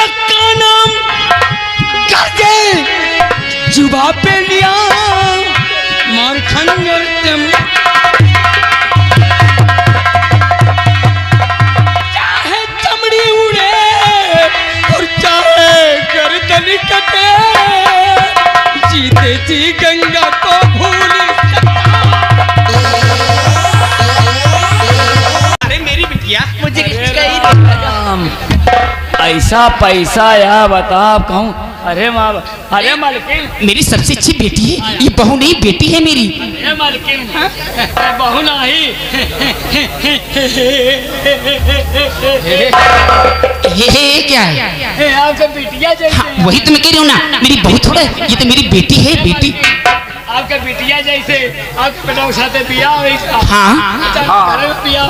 का नाम करके जुबा पे लिया मार खंजर तुम चाहे चमड़ी उड़े और चाहे गर्दन कटे जीते जी गंगा को भूल अरे मेरी बिटिया मुझे ऐसा पैसा या बताओ कहूँ। अरे माँ, अरे मालकिन मेरी सबसे अच्छी बेटी है ये, बहू नहीं बेटी है मेरी। अरे मालकिन बहू नहीं ये क्या है? आपका बिटिया जैसे हाँ, वही तो मैं कह रही हूँ ना, मेरी बहू थोड़ा है, ये तो मेरी बेटी है बेटी। आपका बिटिया जैसे आपके बेटा के साथ पिया वैसा। हाँ पिया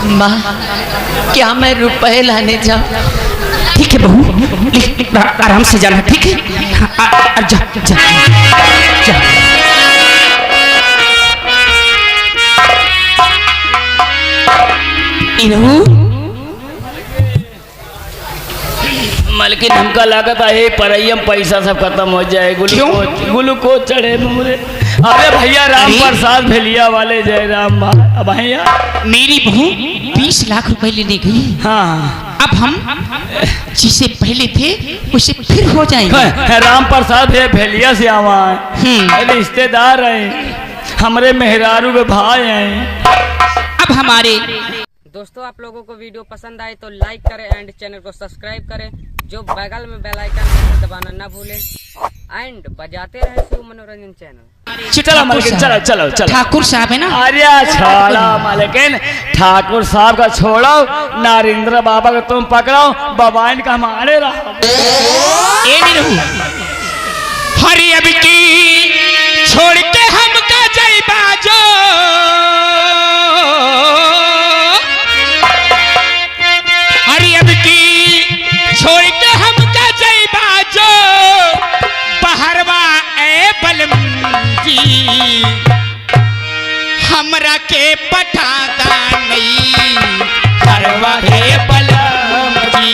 माँ क्या मैं रुपए लाने जाऊँ? ठीक है बहू, आराम से जाना, ठीक है? जा जा जा। इनहू मालकिन हमका लागत है परैयम पैसा सब खत्म हो जाए। ग्लूकोज चढ़े मुझे। अरे भैया राम प्रसाद भेलिया वाले जय राम भैया। मेरी बहू 20 लाख रुपए लेने गई। हाँ अब हम जिसे पहले थे उसे फिर हो जाएंगे। राम प्रसाद भेलिया से आवा रिश्तेदार हैं, हमारे मेहरारू के भाई हैं। अब हमारे दोस्तों आप लोगों को वीडियो पसंद आए तो लाइक करें एंड चैनल को सब्सक्राइब करें, जो बगल में बेल आइकन है दबाना ना भूलें एंड बजाते रहे शिव मनोरंजन चैनल। चलो मालकिन चलो चलो चलो। ठाकुर साहब है ना? अरे छोड़ो मालकिन, ठाकुर साहब का छोड़ो, नारेंद्र बाबा का तुम पकड़ो, बबाइन का हमारे रहो। हरी अब की छोड़ के हमका जय बाजो, हरी अब की छोड़ के हमका जय बाजो, बहरवा ए बलम जी हमरा के पठादा नहीं, हरवा हे बलम जी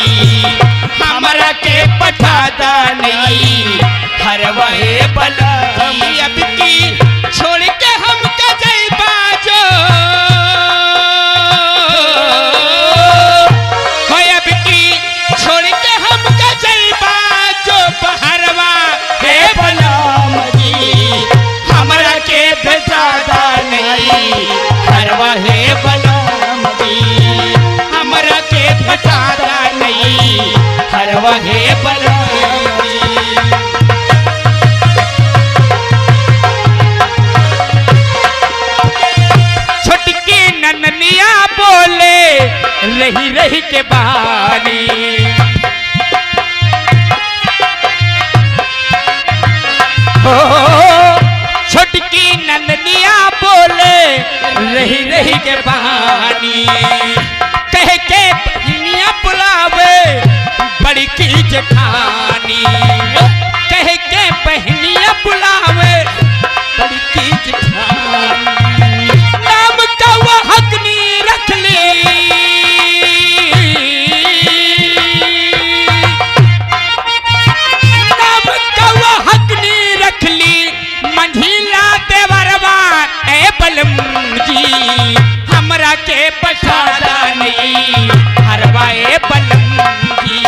हमरा के पठादा नहीं, हरवा हे बलम अब की छोड़ के हमका जय बाजो, अब की छोड़ के हमका जय बाजो, बहरवा हे बलम जी हमरा के बेजादा नहीं, हरवा हे बलम जी हमरा के बेजादा नहीं, हरवा हे बलम जी। छोटकी नन्निया बोले रही रही के बहानी, छोटकी नंदनिया बोले रही रही के बहानी, कह के बहनिया बुलावे बड़ी की जेठानी, कह के बहनिया बुलावे बड़ी की जेठानी, नाम का वह हकनी रख ली, नाम का वह हकनी रख ली, मंझिला देवरवा ए बलम जी हमरा के पठादा नहीं, हरवा ए बलम जी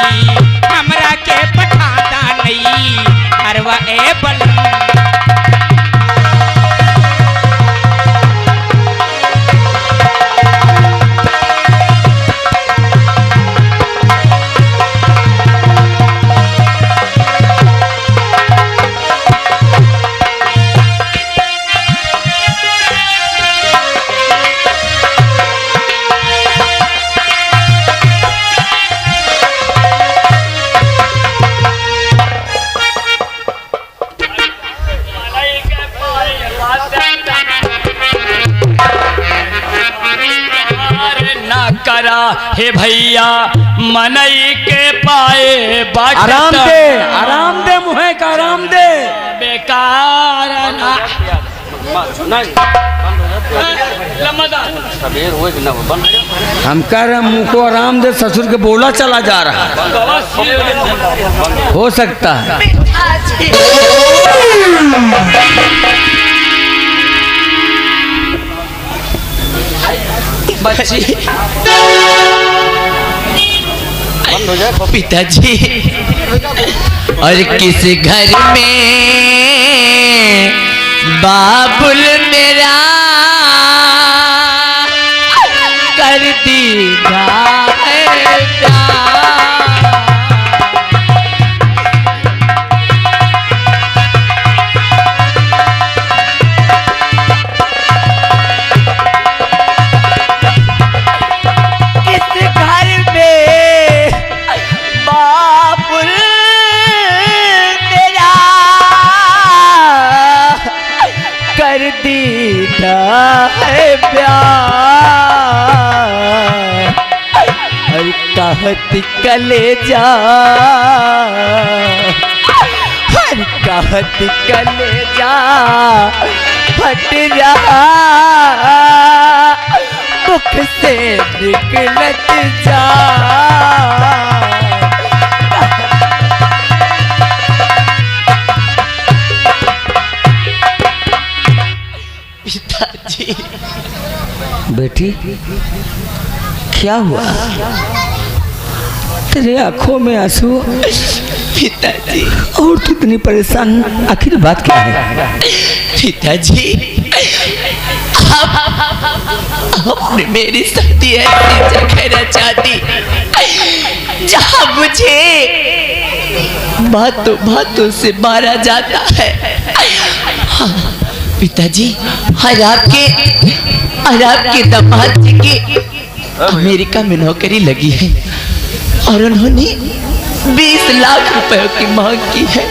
हमरा के पठादा नहीं, हरवा ए बलम। करा हे भैया मनई के पाए बाट आराम दे मुहे का आराम दे। बेकार हम कह रहे हैं मुंह को आराम दे, ससुर के बोला चला जा रहा है। हो सकता है। बच्ची पिताजी, और किस घर में बाबुल मेरा कर दीदा है प्यार। है प्यार और कहत कलेजा, हर कहत कलेजा फट रहा, मुख से निकलत जा। पिताजी। बेटी क्या हुआ? तेरे आंखों में आंसू। पिताजी और तू इतनी परेशान, आखिर बात क्या है? पिताजी आपने मेरी शादी ऐसी जगह रचा दी जहाँ मुझे बातों बातों से मारा जाता है। पिताजी और आपके दामाद जी की अमेरिका में नौकरी लगी है और उन्होंने 20 लाख रुपयों की मांग की है।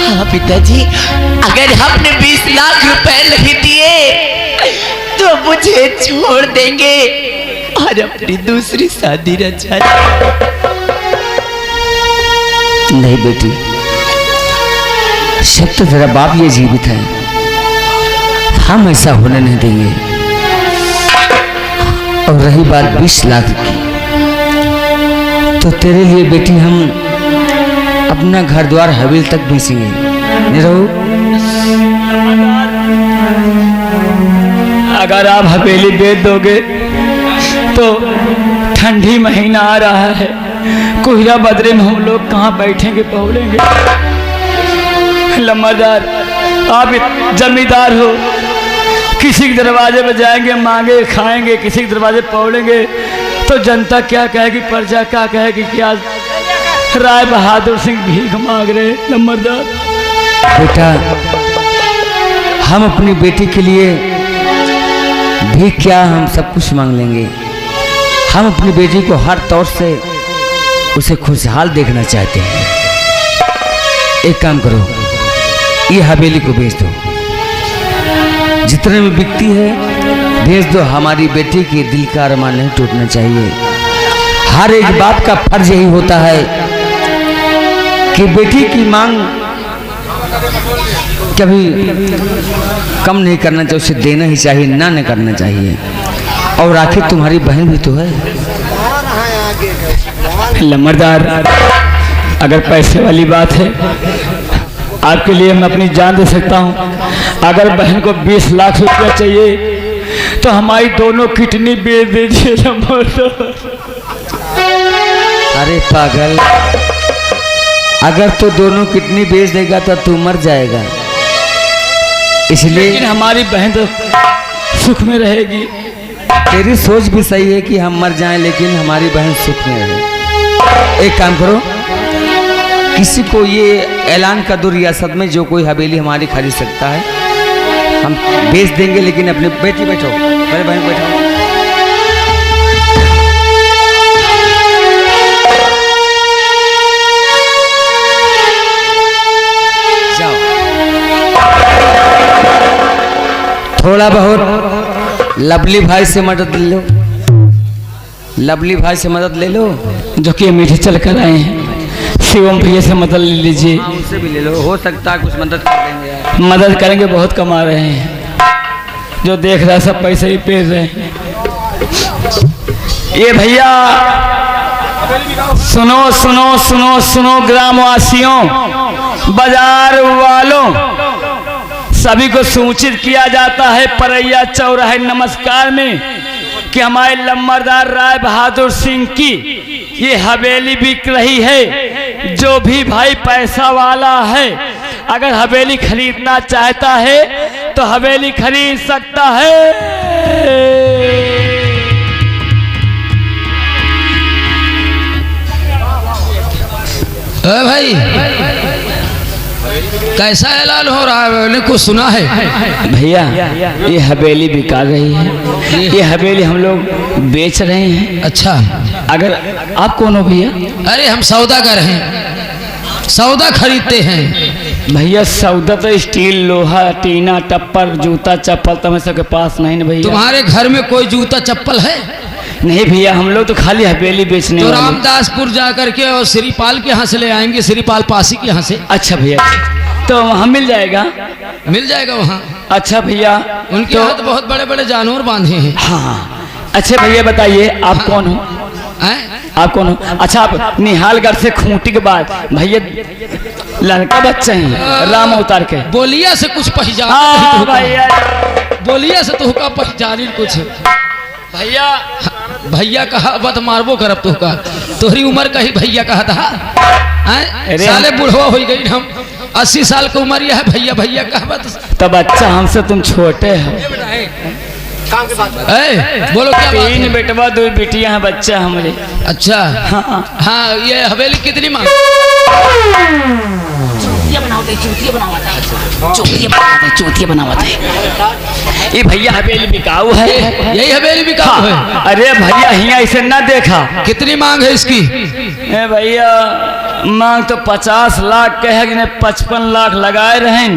हाँ पिताजी, अगर आपने 20 लाख रुपए नहीं दिए तो मुझे छोड़ देंगे और अपनी दूसरी शादी रचा। नहीं बेटी, सब तो तेरा बाप ये जीवित है, हम ऐसा होने नहीं देंगे। और रही बात 20 लाख की, तो तेरे लिए बेटी हम अपना घर द्वार हवेल तक बेचेंगे। नहीं रहू? अगर आप हवेली बेच दोगे तो ठंडी महीना आ रहा है, कोहरा बदरे में हम लोग कहाँ बैठेंगे पहुँचेंगे? लम्बादार, आप जमींदार हो, किसी के दरवाजे पर जाएंगे, मांगे खाएंगे, किसी के दरवाजे पौड़ेंगे तो जनता क्या कहेगी, प्रजा क्या कहेगी? क्या राय बहादुर सिंह भीख मांग रहे? लम्बादार बेटा, हम अपनी बेटी के लिए भीख क्या, हम सब कुछ मांग लेंगे। हम अपनी बेटी को हर तौर से उसे खुशहाल देखना चाहते हैं। एक काम करो, ये हवेली को बेच दो, जितने में बिकती है भेज दो। हमारी बेटी के दिल का अरमान नहीं टूटना चाहिए। हर एक बाप का फर्ज यही होता है कि बेटी की मांग कभी कम नहीं करना चाहिए, उसे देना ही चाहिए, ना नहीं करना चाहिए। और आखिर तुम्हारी बहन भी तो है। लम्बरदार, अगर पैसे वाली बात है, आपके लिए मैं अपनी जान दे सकता हूँ। अगर बहन को 20 लाख रुपया चाहिए तो हमारी दोनों किडनी बेच दीजिए। अरे पागल, अगर तो दोनों किडनी बेच देगा तो तू मर जाएगा, इसलिए लेकिन हमारी बहन तो सुख में रहेगी। तेरी सोच भी सही है कि हम मर जाएं लेकिन हमारी बहन सुख में रहे। एक काम करो, किसी को ये ऐलान कर दो रियासत में, जो कोई हवेली हमारी खरीद सकता है हम बेच देंगे, लेकिन अपनी बेटी बैठो, बड़े बहन बैठो। जाओ, थोड़ा बहुत लवली भाई से मदद ले लो, लवली भाई से मदद ले लो, जो कि मीठे चल कर आए हैं। शिवम भैया से मदद ले लीजिए, उनसे भी ले लो, हो सकता है कुछ मदद कर देंगे। मदद करेंगे, बहुत कमा रहे हैं। जो देख रहा है सब पैसे ही पेर रहे हैं। ये भैया सुनो सुनो सुनो सुनो ग्रामवासियों, बाजार वालों, सभी को सूचित किया जाता है परैया चौराहे नमस्कार में कि हमारे लम्बरदार राय बहादुर सिंह की ये हवेली बिक रही है। जो भी भाई पैसा वाला है अगर हवेली खरीदना चाहता है तो हवेली खरीद सकता है। भाई कैसा ऐलान हो रहा है? मैंने कुछ सुना है भैया ये हवेली बिका रही है, ये हवेली हम लोग बेच रहे हैं। अच्छा, अगर आप कौन हो भैया? अरे हम सौदागर हैं, सौदा खरीदते हैं। भैया सौदा तो स्टील, लोहा, टीना, टप्पर, जूता, चप्पल तो हम सबके पास नहीं ना भैया। तुम्हारे घर में कोई जूता चप्पल है? नहीं भैया, हम लोग तो खाली हवेली बेचने तो वाले। रामदासपुर जा करके और श्रीपाल के यहाँ से ले आएंगे, श्रीपाल पासी के यहाँ से। अच्छा भैया, तो वहाँ मिल जाएगा? मिल जाएगा वहाँ। अच्छा भैया, उनके यहाँ तो बहुत बड़े बड़े जानवर बांधे हैं। हाँ अच्छा भैया बताइए आप कौन हो? आप कौन हो? अच्छा आप निहालगढ़ से खूंटी के बाद भैया लड़का बच्चे हैं राम अवतार के? बोलिया से कुछ पहचान हाँ भैया, बोलिया से तो का पहचान कुछ भैया भैया कहा बत मारबो करब तो का तोहरी उम्र का ही भैया कहा था। साले बुढ़वा हो गई, हम 80 साल की उम्र है, भैया भैया कहा तब अच्छा हमसे तुम छोटे हो। बोलो क्या बात है? 3 बेटवा 2 बेटियां हैं, बच्चा हमारे। अच्छा हाँ हाँ, ये हवेली कितनी मांग? चूतिया बनावत है। ये भैया हवेली बिकाऊ है। यही हवेली बिकाऊ है? अरे भैया यहाँ इसे ना देखा। कितनी मांग है इसकी? भैया मांग तो 50 लाख के है, 55 लाख लगाए रहे,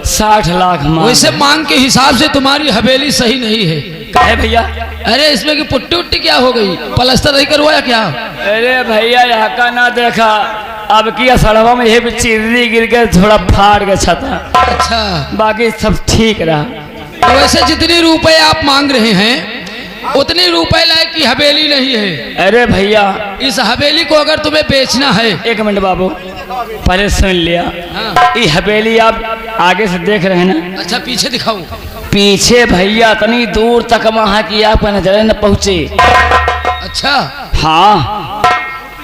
60 लाख मांग। वैसे मांग के हिसाब से तुम्हारी हवेली सही नहीं है। कहे भैया? अरे इसमें की पुट्टी उट्टी क्या हो गई? प्लास्टर नहीं करवाया क्या? अरे भैया यहाँ का ना देखा, अब की सड़वा में ये चिर्री गिर के थोड़ा फाड़ के छता। अच्छा, बाकी सब ठीक रहा। तो वैसे जितने रुपए आप मांग रहे हैं उतने रुपए लायक की हवेली नहीं है। अरे भैया इस हवेली को अगर तुम्हें बेचना है, 1 मिनट बाबू पहले सुन लिया। हाँ। ये हवेली आप आगे से देख रहे हैं ना? अच्छा पीछे दिखाऊं? पीछे भैया इतनी दूर तक वहाँ की आपका नजर न पहुँचे। अच्छा हाँ,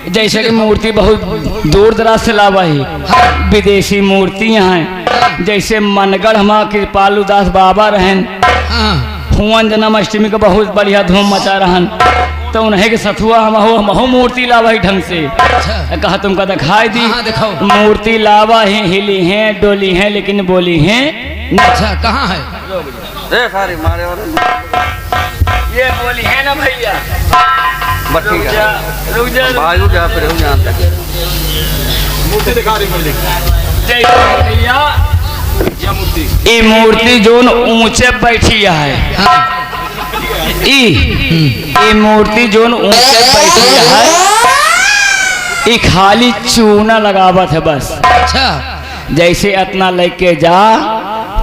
जैसे कि मूर्ति बहुत दूर दराज से लावा ही। हाँ। विदेशी मूर्तियाँ हैं, जैसे मनगढ़ हमारा कृपालु दास बाबा रहन, हाँ। हुआ जन्माष्टमी का बहुत बढ़िया धूम मचा रहन, तो उन्हें के सथुआ हम मूर्ति लावा ही ढंग से। अच्छा। कहा तुमका दिखाई दी? हाँ, दिखाओ। मूर्ति लावा है, हिली हैं, डोली हैं, लेकिन बोली हैं। अच्छा कहाँ है? ये बोली है ना भैया? रुक जा मूर्ति दिखा रही भैया। ये मूर्ति जो ऊंचे बैठी है, हाँ। ये मूर्ति जो ऊंचे बैठी है, ये खाली चूना लगावत है बस। अच्छा, जैसे अतना लेके जा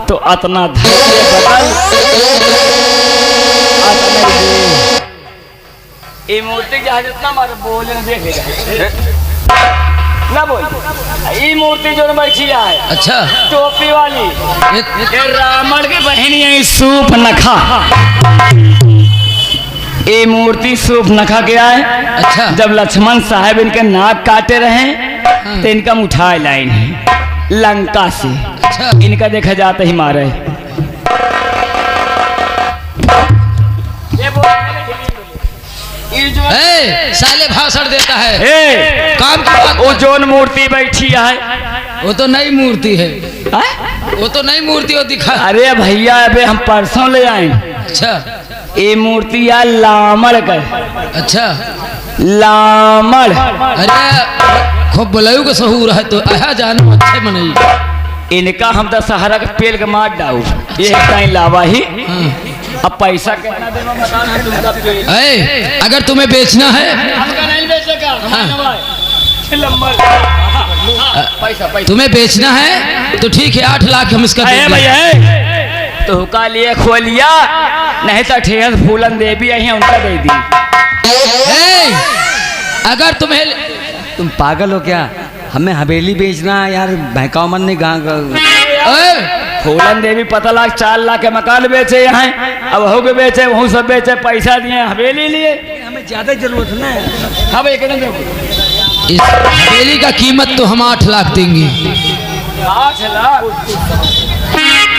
तो अतना धरके बदल, ये मूर्ति जहाँ जितना मार बोले देखेगा ना बोल। ये मूर्ति जो बैठी है, अच्छा टोपी वाली, ये रावण की बहनी है सूप नखा। ये मूर्ति सूप नखा के आए। अच्छा। जब लक्ष्मण साहब इनके नाक काटे रहे तो इनका उठाए लाइन है लंका से। अच्छा। इनका देखा जाता ही मारे। साले भाषण देता है। काम की बात। वो जोन मूर्ति बैठी है वो तो नई मूर्ति है। वो तो नई मूर्ति हो दिखा। अरे भैया अबे हम परसों ले आए। अच्छा, ये मूर्ति है लामड़ का। अच्छा लामड़। अरे खूब बलयू का सहूर है तो आया जानो अच्छे मनई। इनका हम तो सहारा के पेल के मार डाऊ। ये कहीं लावा ही। अब पैसा कितना देना बताना तुमका पेल। अगर तुम्हें बेचना है, आपका नहीं बेचेगा। पैसा तुम्हें बेचना है तो ठीक है, 8 लाख हम इसका भैया तो का लिए खोलिया नहीं तो ठेस फूलन देवी आई उनका दे दी। ए, अगर तुम्हें तुम पागल हो क्या? हमें हवेली बेचना है यार, बहकाव मन नहीं गाँव। फूलन देवी पता लाख 4 लाख के मकान बेचे यहाँ, अब हो के बेचे वहू सब बेचे, पैसा दिए हवेली लिए, हमें ज्यादा जरूरत ना है। हाँ भाई कहने इस हवेली का कीमत तो हम 8 लाख देंगे। 8 लाख?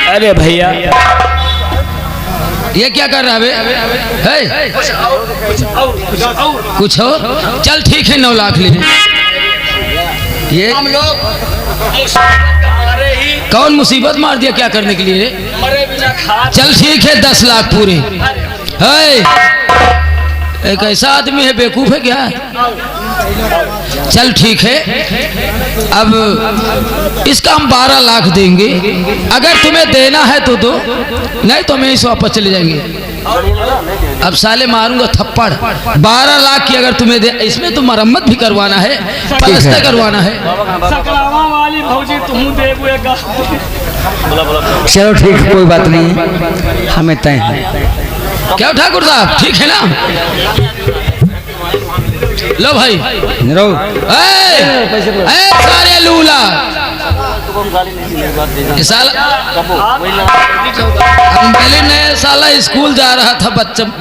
अरे भैया ये क्या कर रहा है? कुछ हो? चल ठीक है 9 लाख ले। ये हम लोग कौन मुसीबत मार दिया क्या करने के लिए? मरे बिना खा। चल ठीक है 10 लाख पूरे। है एक ऐसा आदमी है, बेवकूफ है क्या? चल ठीक है, अब इसका हम 12 लाख देंगे। अगर तुम्हें देना है तो दो, नहीं तो मैं इसे वापस चले जाएंगे। अब साले मारूंगा थप्पड़। 12 लाख की अगर तुम्हें दे, इसमें तो मरम्मत भी करवाना है, पलस्तर करवाना है। सकलावा वाली भौजी तुम देबुएगा। चलो ठीक, कोई बात नहीं है, हमें तय है। क्या ठाकुर साहब ठीक है ना? लो भाई सारे लूला ने साला स्कूल जा रहा था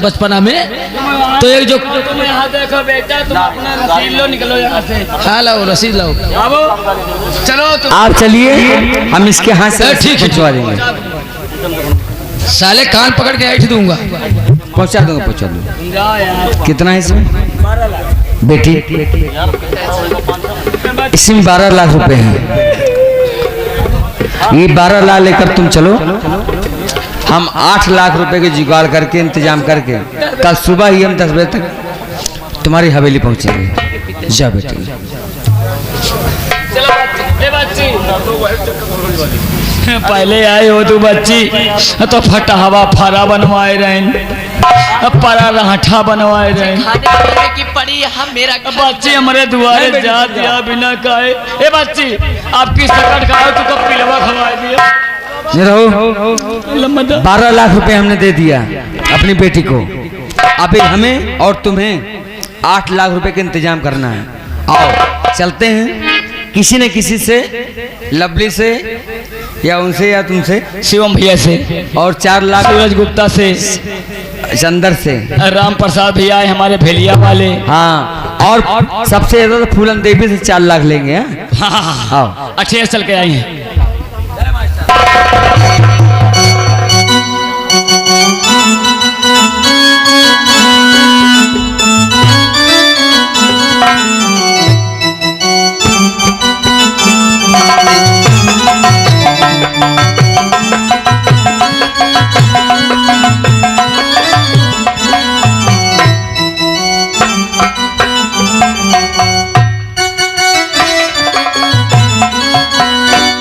बचपना में, तो एक जो तुम यहाँ देखो बेटा, तुम अपना रसीद लो, निकलो यहाँ से। हाँ लाओ रसीद लाओ। चलो आप चलिए, हम इसके हाथ से ठीक है पहुँचवा देंगे। साले कान पकड़ के ऐठ दूंगा। पहुँचा दूंगा, पहुँचा दूंगा। कितना है इसमें? 12 लाख बेटी, इसमें 12 लाख रुपए हैं। ये 12 लाख लेकर तुम चलो, हम 8 लाख रुपए के जुगाड़ करके इंतजाम करके कल सुबह ही हम 10 बजे तक तुम्हारी हवेली पहुंचेंगे। जा बेटी। चलो बच्ची, पहले आए हो तू बच्ची तो फटा हवा फारा बनवाए रहे, अब परा राठा बनवाए रहे। खाने पीने की पड़ी यहाँ मेरा बच्ची हमारे दुआरे जा दिया बिना खाए। ए बच्ची आपकी सकट खाओ तो कब पिलवा खवा दिया। रहो, 12 लाख रुपए हमने दे दिया अपनी बेटी को, अभी हमें और तुम्हें 8 लाख रुपए का इंतजाम करना है। आओ चलते हैं, किसी न किसी से, लवली से या उनसे या तुमसे, शिवम भैया से, और 4 लाख सूरज गुप्ता से, चंदर से, राम प्रसाद भैया है हमारे भेलिया वाले। हाँ, और सबसे ज्यादा तो फूलन देवी से 4 लाख लेंगे। हाँ आओ, अच्छे से चल के आए हैं।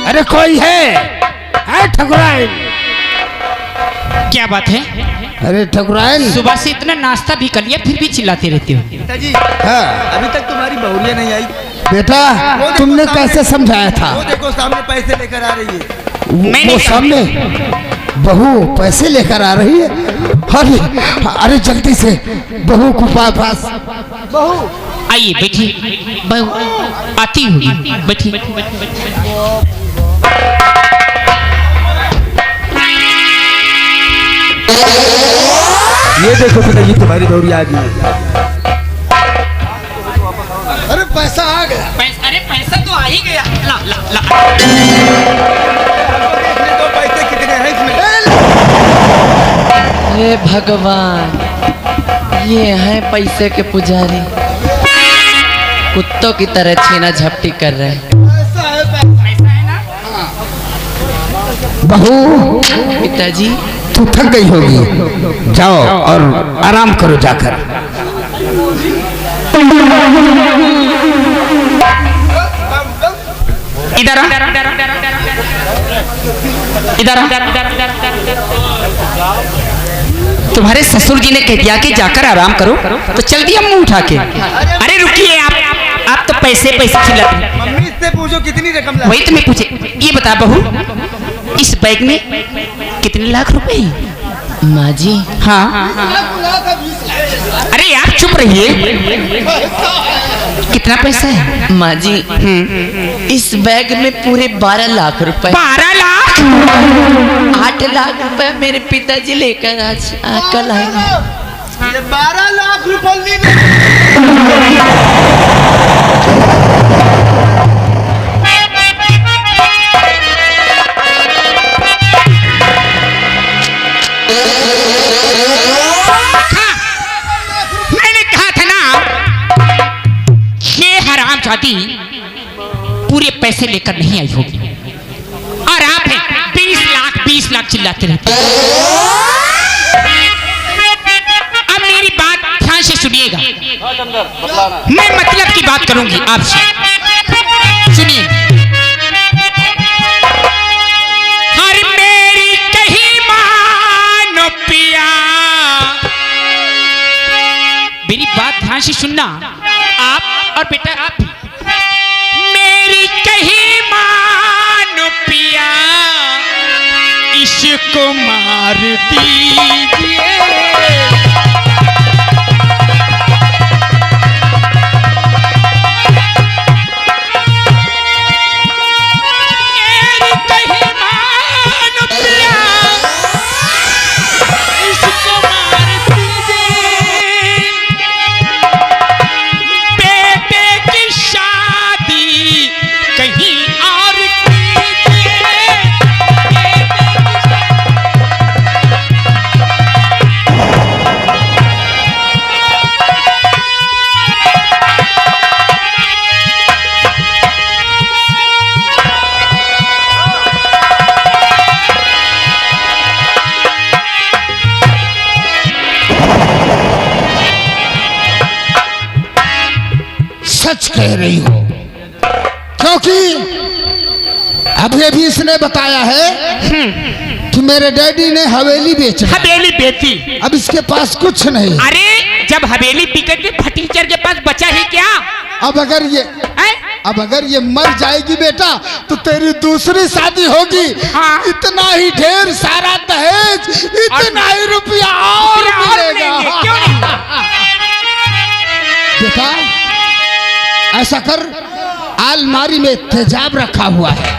अरे कोई है ठकुराइन? क्या बात है? अरे ठकुराइन, सुबह से इतना नाश्ता भी कर लिया फिर भी चिल्लाते रहते हो। हाँ अभी तक तुम्हारी बहुरिया नहीं आई। बेटा, तुमने कैसे समझाया था? वो देखो सामने पैसे लेकर आ रही है। वो सामने बहू पैसे लेकर आ रही है। अरे अरे जल्दी से बहू को पास। बहू आइए बैठिए, बहू आती होगी, बैठिए। ये देखो पिताजी तुम्हारी बहुरिया आ गई। अरे पैसा आ गया। अरे पैसा तो आ ही गया। ला ला ला। तो पैसे कितने हैं इसमें? हे भगवान, ये हैं पैसे के पुजारी, कुत्तों की तरह छीना झपटी कर रहे हैं। बहू, पिताजी तू थक गई होगी, जाओ और आराम करो जाकर। इधर तुम्हारे ससुर जी ने कह दिया कि जाकर आराम करो, तो चल दिया मुंह उठा के। अरे रुकिए, आप तो पैसे खिलाते हैं। मम्मी से पूछो कितनी रकम वही तुम्हें पूछे। ये बता बहू, इस बैग में कितने लाख रुपए? माँ जी हाँ। अरे यार चुप रहिए। कितना पैसा है? माँ जी इस बैग में पूरे 12 लाख रुपए। 12 लाख? 8 लाख रुपए मेरे पिताजी लेकर आज कल आएंगे। 12 लाख रुपए मैंने कहा था ना ये हरामजादी पूरे पैसे लेकर नहीं आई होगी और आप हैं 20 लाख चिल्लाते रहते हैं। अब मेरी बात ध्यान से सुनिएगा, मैं मतलब की बात करूंगी आपसे, सुनिए। हर मेरी कही मानो पिया, मेरी बात ध्यान से सुनना आप और बेटा आप भी। मेरी कही मानो पिया, इसको मार दीजिए। सच कह रही हो, क्योंकि अभी भी इसने बताया है कि मेरे डैडी ने हवेली बेची। हवेली बेची? अब इसके पास कुछ नहीं। अरे जब हवेली बिक गई फटीचर के पास बचा ही क्या? अब अगर ये मर जाएगी बेटा तो तेरी दूसरी शादी होगी। हाँ। इतना ही ढेर सारा दहेज, इतना ही रुपया और मिलेगा। क्यों नहीं? बेटा ऐसा कर, अलमारी में तेजाब रखा हुआ है,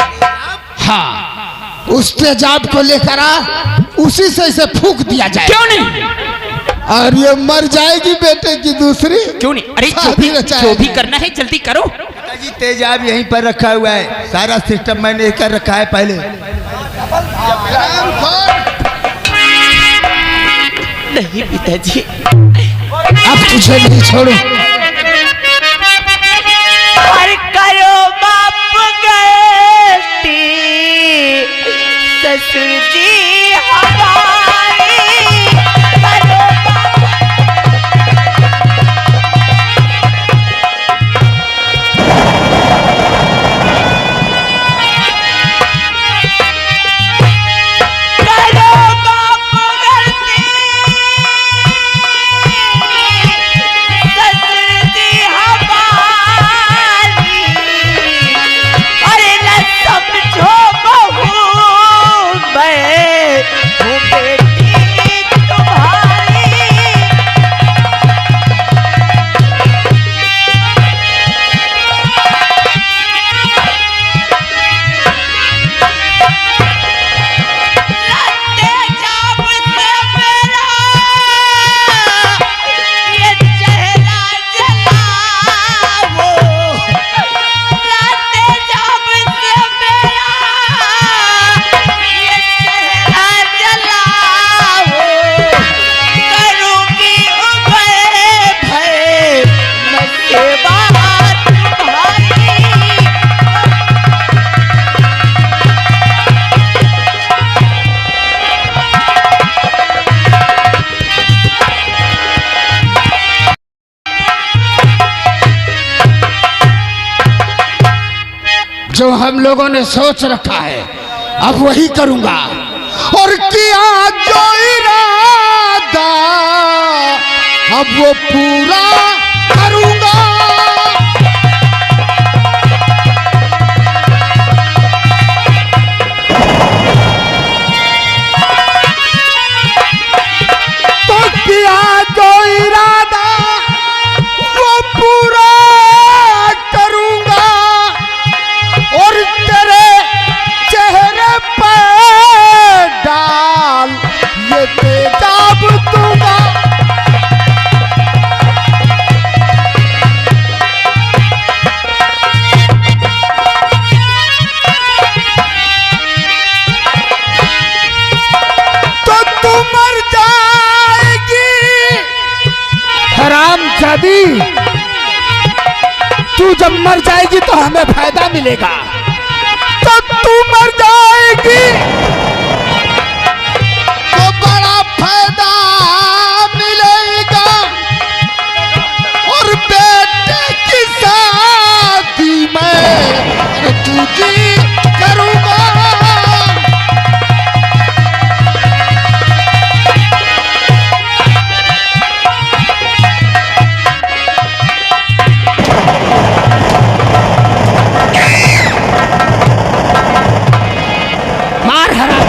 हाँ उस तेजाब को लेकर आ, उसी से इसे फूंक दिया जाए। क्यों नहीं? और ये मर जाएगी बेटे की दूसरी। क्यों नहीं? अरे जो भी करना है जल्दी करो। जी तेजाब यहीं पर रखा हुआ है, सारा सिस्टम मैंने कर रखा है पहले। नहीं पिताजी, अब तुझे नहीं छोड़ू। करो बाप गलती ससुर जी हमारी, करो बाप गलती ससुर जी हमारी, अरे न समझो बहू मैं हूँ बेटी तुम्हारी। रत्ते जाम से मेरा ये चेहरा जलाओ, रत्ते जाम से मेरा ये चेहरा जलाओ, करूँगी उम्र भर मैं सेवा तुम्हारी। जो हम लोगों ने सोच रखा है अब वही करूंगा, और किया जो इरादा अब वो पूरा करूंगा। शादी तू जब मर जाएगी तो हमें फायदा मिलेगा, तो तू मर जाएगी तो बड़ा फायदा मिलेगा, और बेटे की शादी में तुझे करूंगा। मार हरा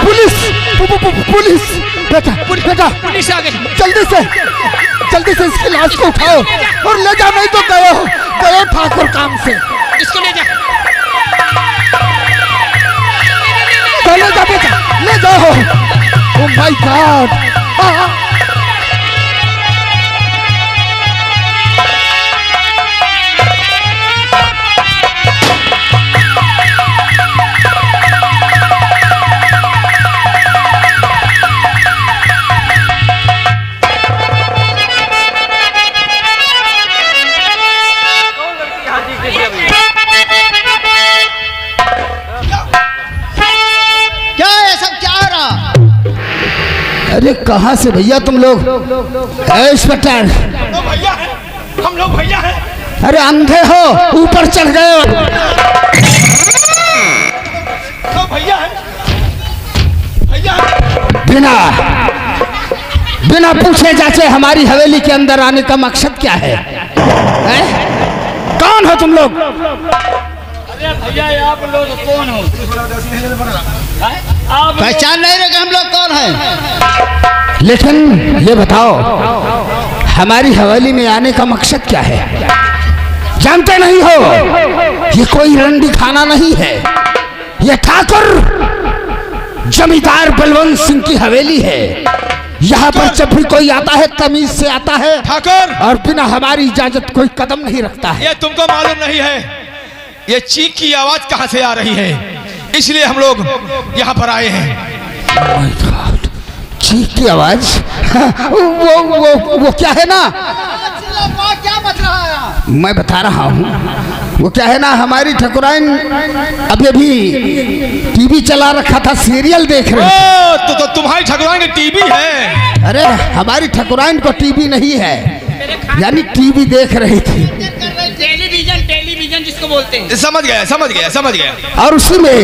पुलिस बेटा बेटा पुलिस आ गई। जल्दी से इसकी लाश को उठाओ और ले जाओ, नहीं तो गए ठाकुर काम से। इसको ले जा। ले जा बेटा, ले जाओ। ओह माय गॉड, अरे कहाँ से भैया तुम लोग? इंस्पेक्टर भैया है, हम लोग भैया हैं। अरे अंधे हो, ऊपर चढ़ गए हो। तो भैया है, भैया बिना पूछे जाचे हमारी हवेली के अंदर आने का मकसद क्या है? कौन हो तुम लोग? अरे भैया आप लोग कौन हो? पहचान नहीं रहे हम लोग कौन हैं? लेकिन ये बताओ हमारी हवेली में आने का मकसद क्या है? जानते नहीं हो ये कोई रंडी खाना नहीं है, ये ठाकुर जमींदार बलवंत सिंह की हवेली है। यहाँ पर जब भी कोई आता है तमीज से आता है ठाकुर, और बिना हमारी इजाजत कोई कदम नहीं रखता है। ये तुमको मालूम नहीं है ये चीख की आवाज कहाँ से आ रही है, इसलिए हम लोग यहाँ पर आए हैं। चीख की आवाज? वो क्या है ना, क्या बच रहा है? मैं बता रहा हूँ। वो क्या है ना, हमारी ठकुराइन अभी टीवी चला रखा था, सीरियल देख रहे थे। तो तुम्हारी ठकुराइन की टीवी है? अरे हमारी ठकुराइन को टीवी नहीं है, यानी टीवी देख रही थी। टेलीविजन जिसको बोलते हैं। समझ गया। और उसी में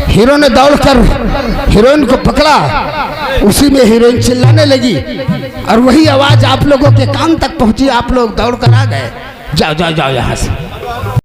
हीरो ने दौड़कर हीरोइन को पकड़ा, उसी में हीरोइन चिल्लाने लगी और वही आवाज आप लोगों के कान तक पहुंची, आप लोग दौड़ कर आ गए। जाओ यहाँ से।